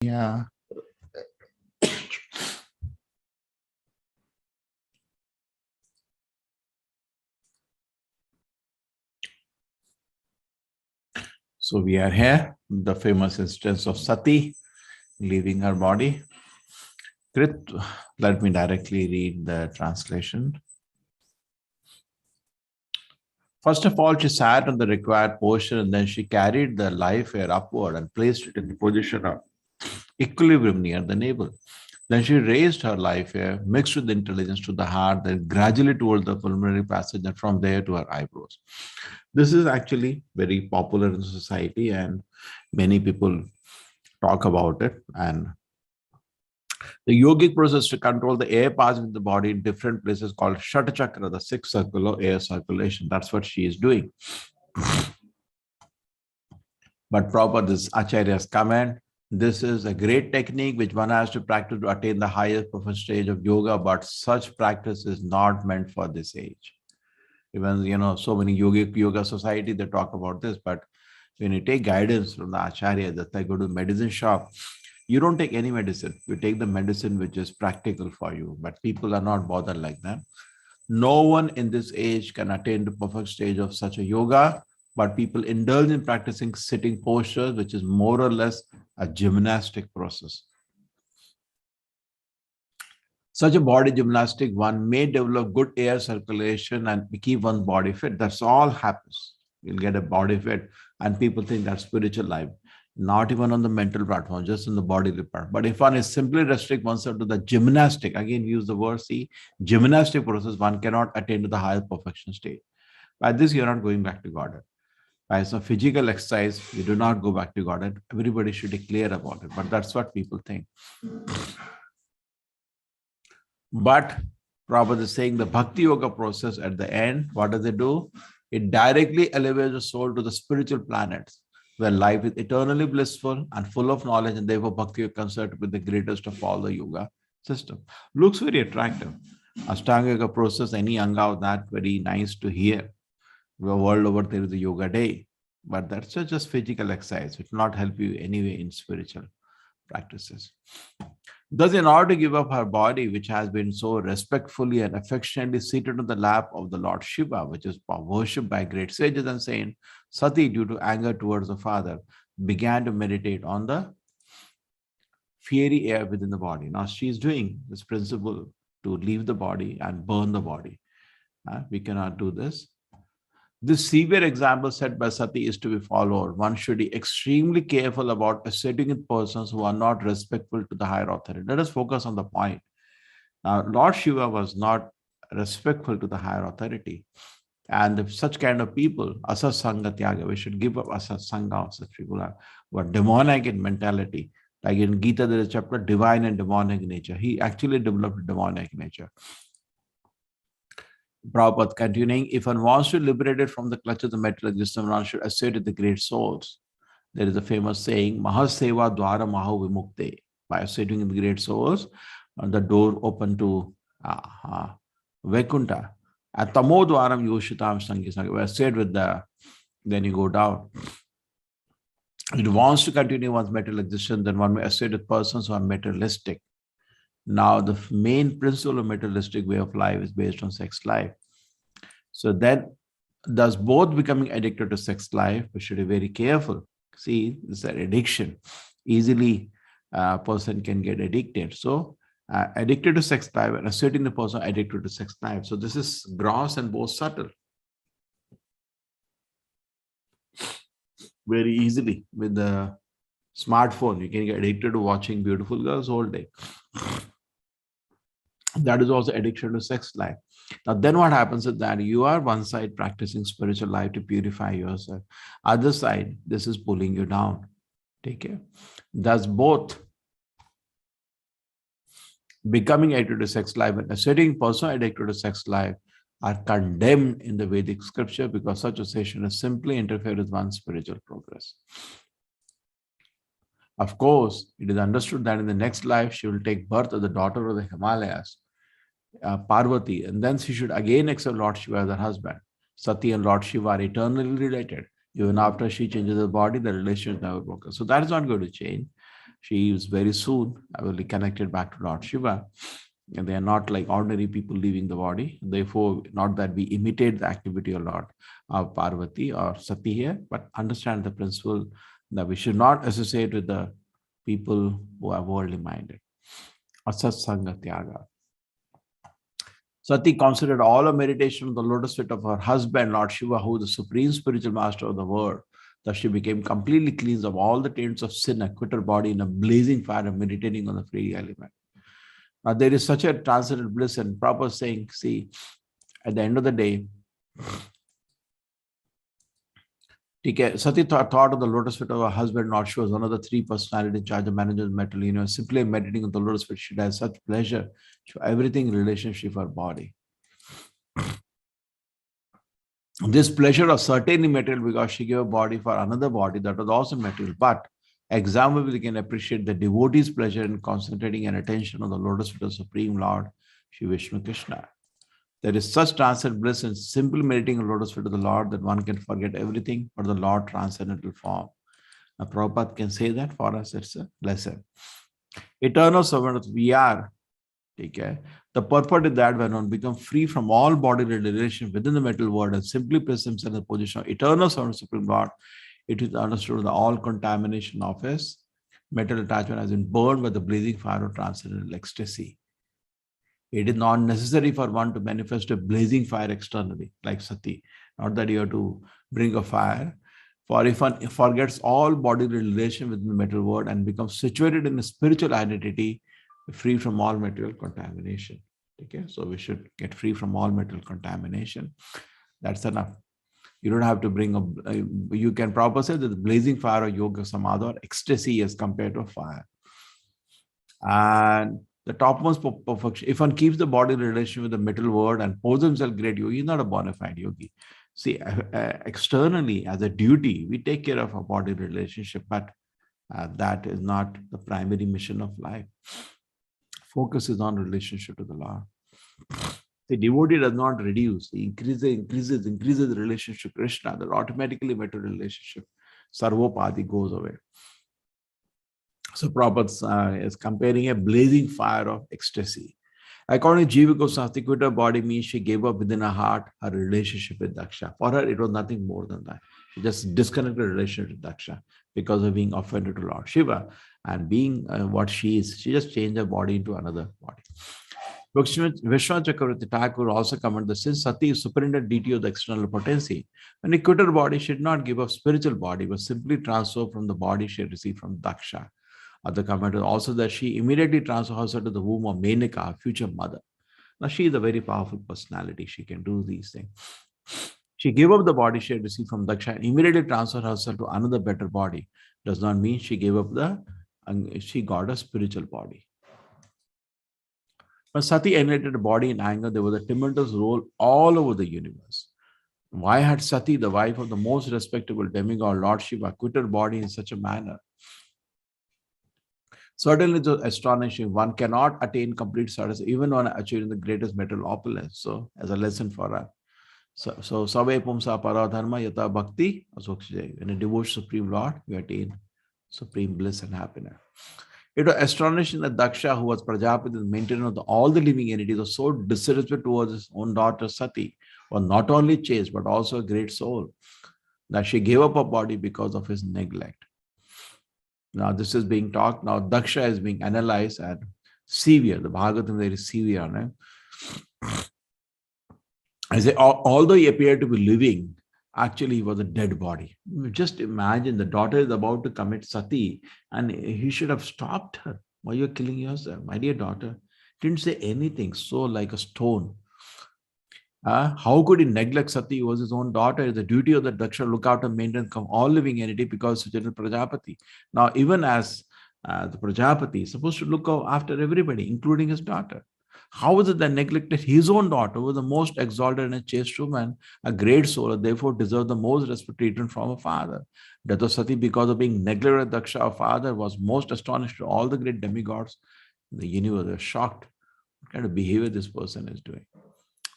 Yeah. So we are here, the famous instance of Sati leaving her body. Krit, let me directly read the translation. First of all, she sat on the required posture and then she carried the live air upward and placed it in the position of equilibrium near the navel. Then she raised her life air, mixed with intelligence to the heart, then gradually toward the pulmonary passage, and from there to her eyebrows. This is actually very popular in society, and many people talk about it. And the yogic process to control the air passing in the body in different places called Shata Chakra, the sixth circle of air circulation. That's what she is doing. But proper this Acharya's comment, this is a great technique which one has to practice to attain the highest perfect stage of yoga, but such practice is not meant for this age. Even, so many yoga society, they talk about this, but when you take guidance from the Acharya, that I go to the medicine shop, you don't take any medicine. You take the medicine which is practical for you, but people are not bothered like that. No one in this age can attain the perfect stage of such a yoga, but people indulge in practicing sitting postures, which is more or less a gymnastic process. Such a body gymnastic, one may develop good air circulation and keep one's body fit. That's all happens. You'll get a body fit, and people think that's spiritual life. Not even on the mental platform, just in the bodily part. But if one is simply restrict oneself to the gymnastic, again use the word, see, gymnastic process, one cannot attain to the highest perfection state. By this, you're not going back to Godhead. By some physical exercise, you do not go back to Godhead. Everybody should be clear about it. But that's what people think. But Prabhupada is saying the Bhakti Yoga process at the end, what does it do? It directly elevates the soul to the spiritual planets, where life is eternally blissful and full of knowledge, and therefore Bhakti Yoga considered with the greatest of all the yoga system. Looks very attractive. Ashtanga Yoga process, any anga of that, very nice to hear. The world over there is a yoga day, but that's just physical exercise. It will not help you anyway in spiritual practices. Thus, in order to give up her body, which has been so respectfully and affectionately seated on the lap of the Lord Shiva, which is worshipped by great sages and saints, Sati, due to anger towards the father, began to meditate on the fiery air within the body. Now, she is doing this principle to leave the body and burn the body. We cannot do this. This severe example set by Sati is to be followed. One should be extremely careful about associating with persons who are not respectful to the higher authority. Let us focus on the point. Now, Lord Shiva was not respectful to the higher authority. And if such kind of people, asat sanga tyaga, we should give up asat sanga of such people who are demonic in mentality. Like in Gita, there is a chapter, divine and demonic nature. He actually developed demonic nature. Prabhupada continuing, if one wants to liberate it from the clutch of the material existence, one should associate with the great souls. There is a famous saying, Mahaseva Dwara Maho Vimukte. By associating with the great souls, the door open to Vaikuntha. At Tamo Dwaram Yoshitam Sangisanga. We associate with then you go down. If it wants to continue one's material existence, then one may associate with persons who are materialistic. Now, the main principle of materialistic way of life is based on sex life. So then, thus both becoming addicted to sex life, we should be very careful. See, this is an addiction. Easily, a person can get addicted. So, addicted to sex life and asserting the person addicted to sex life. So, this is gross and both subtle. Very easily with the smartphone, you can get addicted to watching beautiful girls all day. That is also addiction to sex life. Now, then what happens is that you are one side practicing spiritual life to purify yourself. Other side, this is pulling you down. Take care. Thus, both becoming addicted to sex life and a certain person addicted to sex life are condemned in the Vedic scripture because such association is simply interfere with one's spiritual progress. Of course, it is understood that in the next life, she will take birth as the daughter of the Himalayas, Parvati, and then she should again accept Lord Shiva as her husband. Sati and Lord Shiva are eternally related. Even after she changes her body, the relationship is never broken. So that is not going to change. She is very soon will be connected back to Lord Shiva. And they are not like ordinary people leaving the body. Therefore, not that we imitate the activity of Lord Parvati or Sati here, but understand the principle that we should not associate with the people who are worldly minded. Asat Sangha Tyaga. Sati considered all her meditation on the lotus feet of her husband, Lord Shiva, who is the supreme spiritual master of the world. Thus she became completely cleansed of all the taints of sin and quit her body in a blazing fire of meditating on the free element. Now there is such a transcendental bliss and proper saying, see, at the end of the day, Sati thought of the lotus feet of her husband, Lord Shiva, was one of the three personalities in charge of managing the metal universe. Simply meditating on the lotus feet, she has such pleasure to everything in relationship with her body. This pleasure of certainly material because she gave a body for another body that was also material. But example, we can appreciate the devotee's pleasure in concentrating an attention on the lotus feet of Supreme Lord, Shri Vishnu Krishna. There is such transcendent bliss in simply meditating on lotus feet of the Lord that one can forget everything but the Lord transcendental form. Now, Prabhupada can say that for us, it's a lesson. Eternal servant, we are. Okay. The purport is that when one becomes free from all bodily relation within the material world and simply places himself in the position of eternal servant of Supreme Lord, it is understood that all contamination of his metal attachment has been burned by the blazing fire of transcendental ecstasy. It is not necessary for one to manifest a blazing fire externally, like Sati. Not that you have to bring a fire. For if one forgets all bodily relation within the material world and becomes situated in a spiritual identity, free from all material contamination. Okay, so we should get free from all material contamination. That's enough. You don't have to bring you can properly say that the blazing fire of yoga samadhi or ecstasy as compared to fire. And the topmost perfection, if one keeps the body in relation with the material world and poses himself great yogi, he's not a bona fide yogi. See, externally as a duty, we take care of our body relationship, but that is not the primary mission of life. Focus is on relationship to the Lord. The devotee does not reduce, he increases the relationship to Krishna, that automatically better relationship. Sarvopadi goes away. So Prabhupada is comparing a blazing fire of ecstasy. According to Jiva Goswami, quit her body means she gave up within her heart her relationship with Daksha. For her, it was nothing more than that. She just disconnected her relationship with Daksha because of being offended to Lord Shiva and being what she is. She just changed her body into another body. Vishwanath Chakravarti Thakur also commented that since Sati is superintendent deity of the external potency, when he quit her body, she did not give up spiritual body, but simply transferred from the body she had received from Daksha. Other commented also that she immediately transferred herself to the womb of Menaka, her future mother. Now she is a very powerful personality. She can do these things. She gave up the body she had received from Daksha and immediately transferred herself to another better body. Does not mean she gave up she got a spiritual body. When Sati inherited a body in anger, there was a tremendous role all over the universe. Why had Sati, the wife of the most respectable demigod, Lord Shiva, quit her body in such a manner? Certainly, it's astonishing. One cannot attain complete status even when achieving the greatest material opulence. So, as a lesson for us. So, Save Pumsa Paradharma Yata Bhakti Asokshijay. When a devote Supreme Lord, we attain supreme bliss and happiness. It was astonishing that Daksha, who was Prajapati, the maintainer of all the living entities, was so disrespectful towards his own daughter Sati, was not only chaste but also a great soul, that she gave up her body because of his neglect. Now this is being talked. Now Daksha is being analyzed and severe. The Bhagavatam there is severe on it. I say, although he appeared to be living, actually he was a dead body. Just imagine the daughter is about to commit sati and he should have stopped her. Why you're killing yourself? My dear daughter, didn't say anything, so like a stone. How could he neglect sati? He was his own daughter. It's the duty of the Daksha look out and maintain all living entity because such a Prajapati. Now, even as the Prajapati is supposed to look after everybody, including his daughter. How is it that neglected his own daughter, who was the most exalted and chaste woman, a great soul, and therefore deserved the most respect treatment from her father? Death of Sati, because of being neglected, Daksha, her father, was most astonished to all the great demigods in the universe. They were shocked what kind of behavior this person is doing.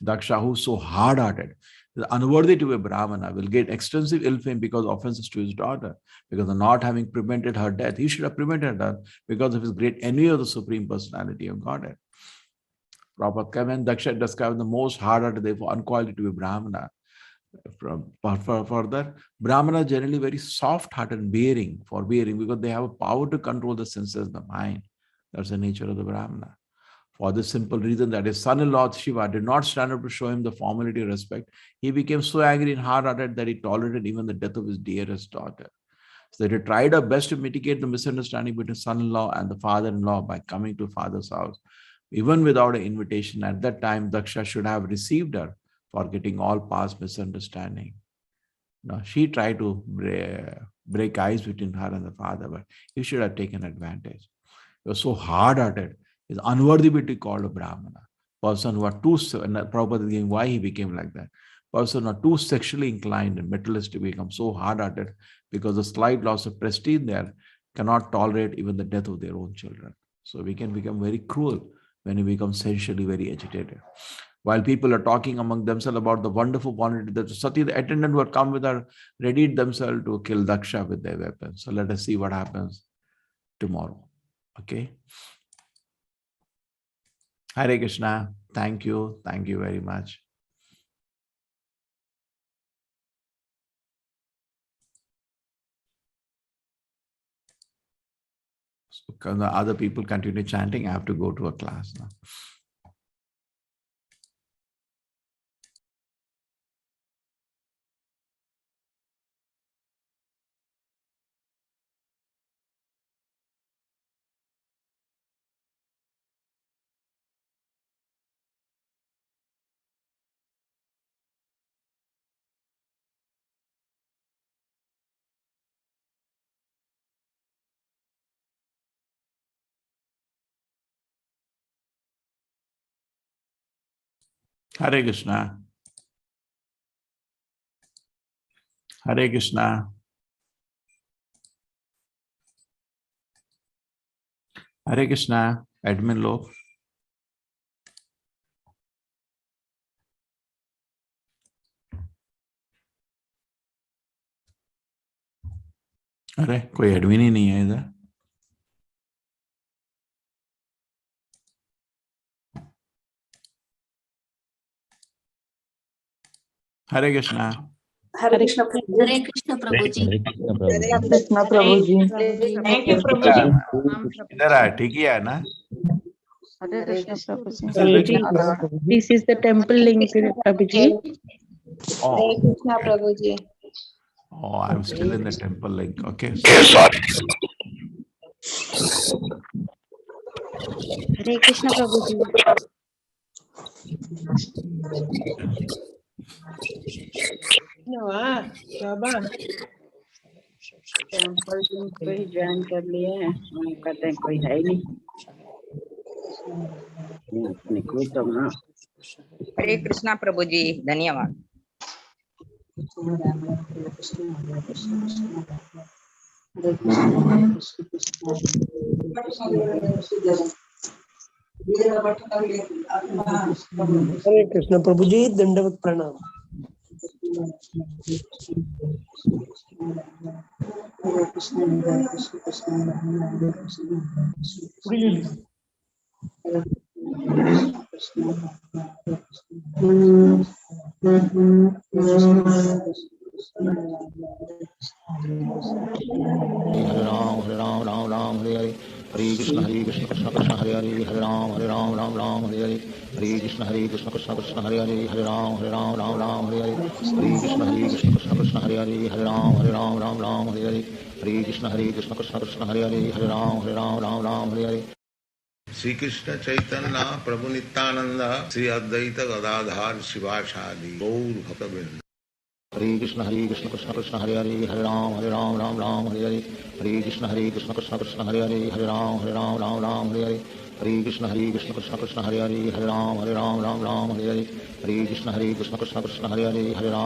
Daksha, who's so hard-hearted. is unworthy to be a Brahmana, will get extensive ill fame because of offenses to his daughter, because of not having prevented her death. He should have prevented her because of his great envy of the Supreme Personality of Godhead. Prabhupada came and Daksha described the most hard-hearted, therefore unqualified to be Brahmana. Further, Brahmana are generally very soft-hearted and forbearing, because they have a power to control the senses and the mind. That's the nature of the Brahmana. For this simple reason that his son-in-law Shiva did not stand up to show him the formality of respect, he became so angry and hard-hearted that he tolerated even the death of his dearest daughter. So they tried her best to mitigate the misunderstanding between son-in-law and the father-in-law by coming to father's house. Even without an invitation, at that time, Daksha should have received her, forgetting all past misunderstanding. Now, she tried to break ice between her and the father, but he should have taken advantage. He was so hard-hearted. He's unworthy to be called a Brahmana. Person who are too, and Prabhupada is giving why he became like that. Person who are too sexually inclined and materialistic become so hard-hearted because the slight loss of prestige there cannot tolerate even the death of their own children. So we can become very cruel when we become sensually very agitated. While people are talking among themselves about the wonderful quantity that Sati, the attendant who had come with her, readied themselves to kill Daksha with their weapons. So let us see what happens tomorrow. Okay. Hare Krishna. Thank you. Thank you very much. So because the other people continue chanting, I have to go to a class now. Hare Krishna. Hare Krishna. Hare Krishna. Admin log. अरे कोई admin ही नहीं है इधर. Hare Krishna. Hare Krishna Prabhuji. Hare Krishna Prabhuji. Hare Krishna Prabhuji. Thank you Prabhuji. इधर है, ठीक ही है ना? Hare Krishna Prabhuji. This is the temple link, Prabhuji. Oh, Hare Krishna Prabhuji. oh, I'm still in the temple link. Okay. Hare Krishna Prabhuji. Temple link पे ही join कर लिए हैं, हम कहते हैं कोई है ही नहीं, निकलो तब ना. हरे कृष्णा प्रभु जी, धन्यवाद. Hare Krishna Prabhuji. Dandavat pranam. Hare Ram, Ram Ram, Hare Hare. Hare Krishna, Krishna Krishna, Hare Hare. Hare Ram, Ram, Hare Hare. Hare Krishna, Krishna Krishna, Hare Hare. Hare Ram, Ram, Hare Hare. Hare Krishna, Krishna Krishna, Hare Hare. Hare Ram, Ram, Hare Hare. Hare Krishna, Krishna Krishna, Hare Hare. Hare Ram, Hare Hare. Shri Krishna Chaitanya प्रभु नित्यानंद श्री अद्वैत गदाधर शिवासादि गौर भक्तवृंद. Hare Krishna, Krishna Krishna, Hare Hare. Hare Ram, Ram, Hare Hare. Hare Krishna, Krishna Krishna, Hare Hare. Hare Ram, Hare Hare. Hare Krishna, Krishna Krishna, Hare Hare. Hare Ram, Ram, Hare Hare. Hare Krishna, Krishna Krishna, Hare Hare. Hare Ram.